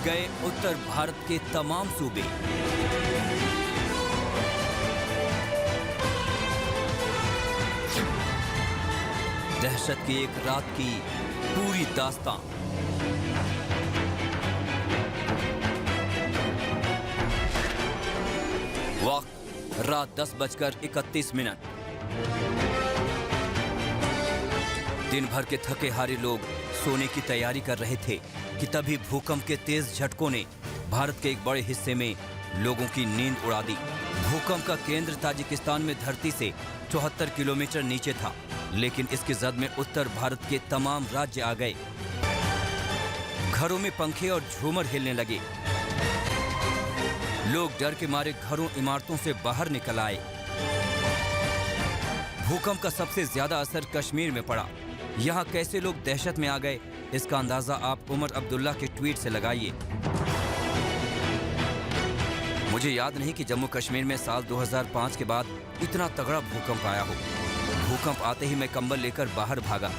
गए उत्तर भारत के तमाम सूबे। दहशत की एक रात की पूरी दास्तान। वक्त रात 10:31। दिन भर के थके हारे लोग सोने की तैयारी कर रहे थे कि तभी भूकंप के तेज झटकों ने भारत के एक बड़े हिस्से में लोगों की नींद उड़ा दी। भूकंप का केंद्र ताजिकिस्तान में धरती से 74 किलोमीटर नीचे था, लेकिन इसकी जद में उत्तर भारत के तमाम राज्य आ गए। घरों में पंखे और झूमर हिलने लगे। लोग डर के मारे घरों इमारतों से बाहर निकल आए। भूकंप का सबसे ज्यादा असर कश्मीर में पड़ा। यहाँ कैसे लोग दहशत में आ गए, इसका अंदाजा आप उमर अब्दुल्ला के ट्वीट से लगाइए। मुझे याद नहीं कि जम्मू कश्मीर में साल 2005 के बाद इतना तगड़ा भूकंप आया हो। भूकंप आते ही मैं कंबल लेकर बाहर भागा।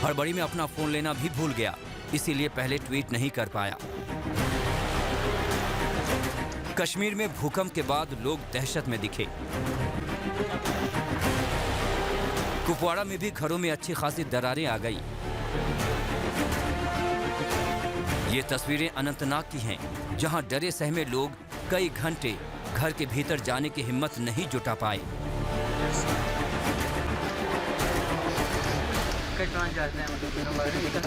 हड़बड़ी में अपना फोन लेना भी भूल गया, इसीलिए पहले ट्वीट नहीं कर पाया। कश्मीर में भूकंप के बाद लोग दहशत में दिखे। कुपवाड़ा में भी घरों में अच्छी खासी दरारें आ गई। ये तस्वीरें अनंतनाग की हैं, जहां डरे सहमे लोग कई घंटे घर के भीतर जाने की हिम्मत नहीं जुटा पाए।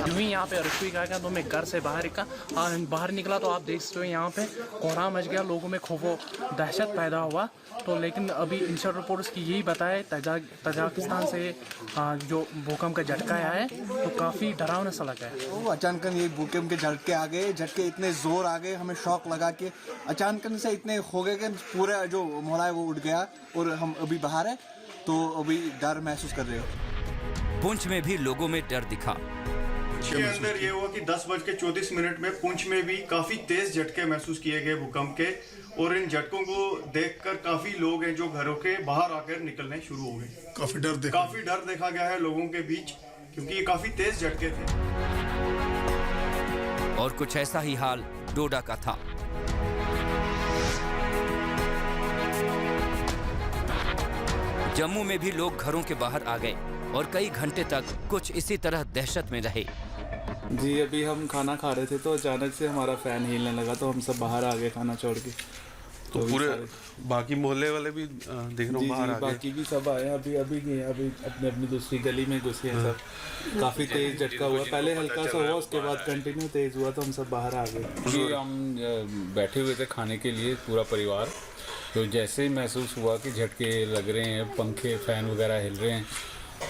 यूं ही यहाँ पे अर्थक्वेक आया तो मैं घर से बाहर निकला तो आप देख सकते हो यहाँ पे कोहराम मच गया, लोगों में खौफो दहशत पैदा हुआ। तो लेकिन अभी इंस्टीट्यूट रिपोर्ट्स की यही बताया तजाकिस्तान से जो भूकंप का झटका आया है तो काफ़ी डरावना सा लगा है। तो अचानक ये भूकंप के झटके आ गए, झटके इतने जोर आ गए, हमें शॉक लगा के अचानक से इतने हो गए कि पूरा जो मोहल्ला है वो उठ गया और हम अभी बाहर है तो अभी डर महसूस कर रहे हो। पुंछ में भी लोगों में डर दिखा। के अंदर ये हुआ कि 10:34 में पुंछ में भी काफी तेज झटके महसूस किए गए भूकंप के, और इन झटकों को देखकर काफी लोग हैं जो घरों के बाहर आकर निकलने शुरू हो गए। काफी डर देखा गया है लोगों के बीच, क्योंकि ये काफी तेज झटके थे। और कुछ ऐसा ही हाल डोडा का था। जम्मू में भी लोग घरों के बाहर आ गए और कई घंटे तक कुछ इसी तरह दहशत में रहे। जी अभी हम खाना खा रहे थे तो अचानक से हमारा फैन हिलने लगा तो हम सब बाहर आ गए खाना छोड़ के। तो पूरे बाकी मोहल्ले वाले भी देख रहे हो बाहर आ गए। बाकी भी सब आए अभी अपनी अपनी दूसरी गली में घुसे हैं सब। काफ़ी तेज झटका हुआ, पहले हल्का सा हुआ उसके बाद कंटिन्यू तेज हुआ तो हम सब बाहर आ गए। जी हम बैठे हुए थे खाने के लिए पूरा परिवार, तो जैसे ही महसूस हुआ कि झटके लग रहे हैं, पंखे फैन वगैरह हिल रहे हैं,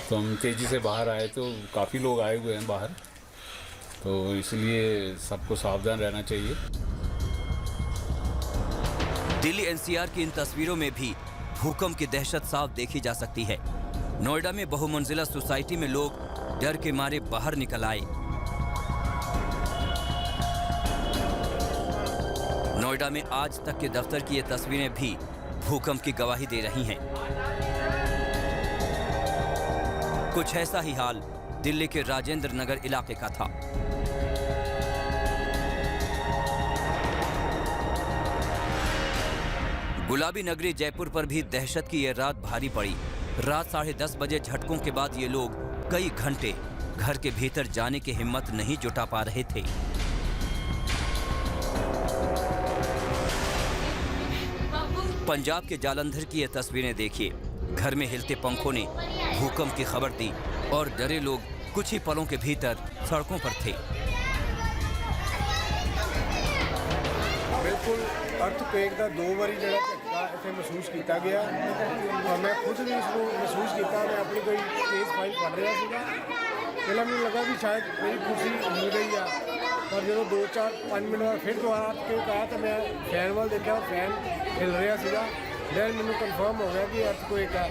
तो हम तेज़ी से बाहर आए तो काफ़ी लोग आए हुए हैं बाहर, तो इसलिए सबको सावधान रहना चाहिए। दिल्ली एनसीआर की इन तस्वीरों में भी भूकंप की दहशत साफ देखी जा सकती है। नोएडा में बहुमंजिला सोसाइटी में लोग डर के मारे बाहर निकल आए। नोएडा में आज तक के दफ्तर की ये तस्वीरें भी भूकंप की गवाही दे रही हैं। कुछ ऐसा ही हाल दिल्ली के राजेंद्र नगर इलाके का था। गुलाबी नगरी जयपुर पर भी दहशत की यह रात भारी पड़ी। रात 10:30 बजे झटकों के बाद ये लोग कई घंटे घर के भीतर जाने की हिम्मत नहीं जुटा पा रहे थे। पंजाब के जालंधर की ये तस्वीरें देखिए। घर में हिलते पंखों ने भूकंप की खबर दी और डरे लोग कुछ ही पलों के भीतर सड़कों पर थे। बिल्कुल अर्थक्वेक का 2 बारी जो झटका इतने महसूस किया गया और मैं खुद भी इसको महसूस किया। मैं अपनी कोई केस फाइल पढ़ रहा था, पहले मैंने लगा कि शायद मेरी कुर्सी हिल गई है, और जो 2-4-5 मिनट बाद फिर दोबारा अर्थक्वेक आया तो मैं फैन वाल देखा, फैन हिल रहा था, फिर मैंने कन्फर्म हो गया कि अर्थक्वेक है।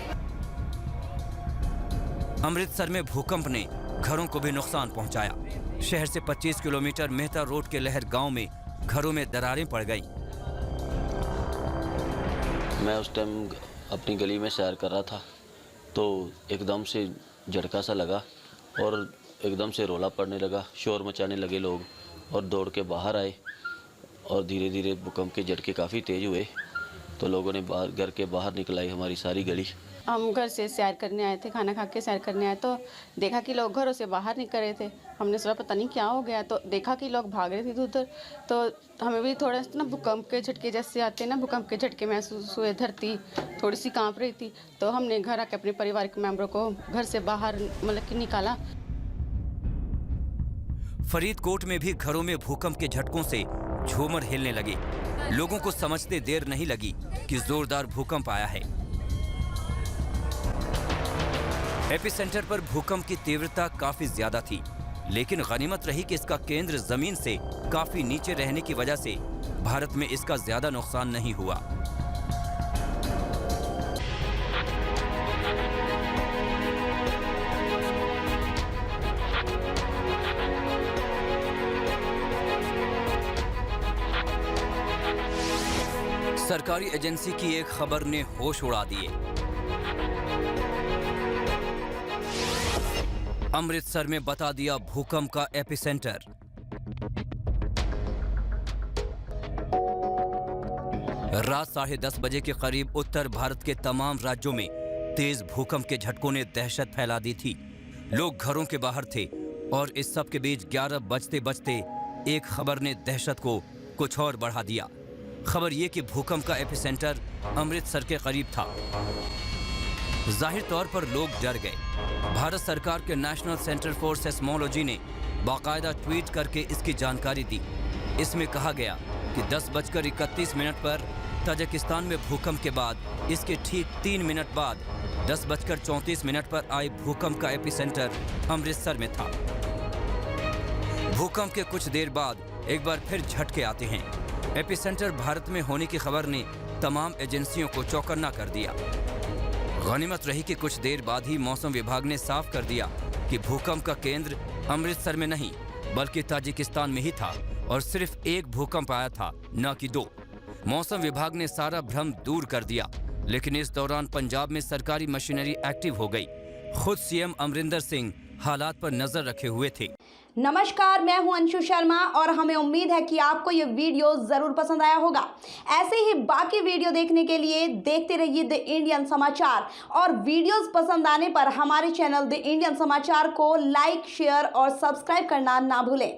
अमृतसर में भूकंप ने घरों को भी नुकसान पहुंचाया। शहर से 25 किलोमीटर मेहता रोड के लहर गांव में घरों में दरारें पड़ गईं। मैं उस टाइम अपनी गली में सैर कर रहा था तो एकदम से झटका सा लगा और एकदम से रोला पड़ने लगा, शोर मचाने लगे लोग और दौड़ के बाहर आए और धीरे धीरे भूकंप के झटके काफ़ी तेज़ हुए तो लोगों ने घर के बाहर निकलाई हमारी सारी गली। हम घर से सैर करने आए थे, खाना खा के सैर करने आए तो देखा कि लोग घरों से बाहर निकल रहे थे। हमने सोचा पता नहीं क्या हो गया, तो देखा कि लोग भाग रहे थे उधर, तो हमें भी थोड़ा सा ना भूकंप के झटके जैसे आते हैं ना, भूकंप के झटके महसूस हुए। धरती थोड़ी सी कांप रही थी, तो हमने घर आके अपने परिवार के मेंबरों को घर से बाहर मतलब कि निकाला। फरीदकोट में भी घरों में भूकंप के झटकों से झूमर हिलने लगे। लोगों को समझते देर नहीं लगी कि जोरदार भूकंप आया है। एपिसेंटर पर भूकंप की तीव्रता काफी ज्यादा थी, लेकिन गनीमत रही कि इसका केंद्र जमीन से काफी नीचे रहने की वजह से भारत में इसका ज्यादा नुकसान नहीं हुआ। सरकारी एजेंसी की एक खबर ने होश उड़ा दिए। अमृतसर में बता दिया भूकंप का एपिसेंटर। रात 10:30 बजे के करीब उत्तर भारत के तमाम राज्यों में तेज भूकंप के झटकों ने दहशत फैला दी थी। लोग घरों के बाहर थे और इस सब के बीच 11 बजते बजते एक खबर ने दहशत को कुछ और बढ़ा दिया। खबर यह कि भूकंप का एपिसेंटर अमृतसर के करीब था। जाहिर तौर पर लोग डर गए। भारत सरकार के नेशनल सेंटर फॉर सेस्मोलॉजी ने बाकायदा ट्वीट करके इसकी जानकारी दी। इसमें कहा गया कि 10:31 पर ताजिकिस्तान में भूकंप के बाद इसके ठीक 3 मिनट बाद 10:34 पर आए भूकंप का एपिसेंटर अमृतसर में था। भूकंप के कुछ देर बाद एक बार फिर झटके आते हैं। एपिसेंटर भारत में होने की खबर ने तमाम एजेंसियों को चौकन्ना कर दिया। गनीमत रही कि कुछ देर बाद ही मौसम विभाग ने साफ कर दिया कि भूकंप का केंद्र अमृतसर में नहीं बल्कि ताजिकिस्तान में ही था और सिर्फ एक भूकंप आया था, न कि 2। मौसम विभाग ने सारा भ्रम दूर कर दिया, लेकिन इस दौरान पंजाब में सरकारी मशीनरी एक्टिव हो गई। खुद सीएम अमरिंदर सिंह हालात पर नजर रखे हुए थे। नमस्कार, मैं हूं अंशु शर्मा और हमें उम्मीद है कि आपको ये वीडियो जरूर पसंद आया होगा। ऐसे ही बाकी वीडियो देखने के लिए देखते रहिए द इंडियन समाचार और वीडियोस पसंद आने पर हमारे चैनल द इंडियन समाचार को लाइक, शेयर और सब्सक्राइब करना ना भूलें।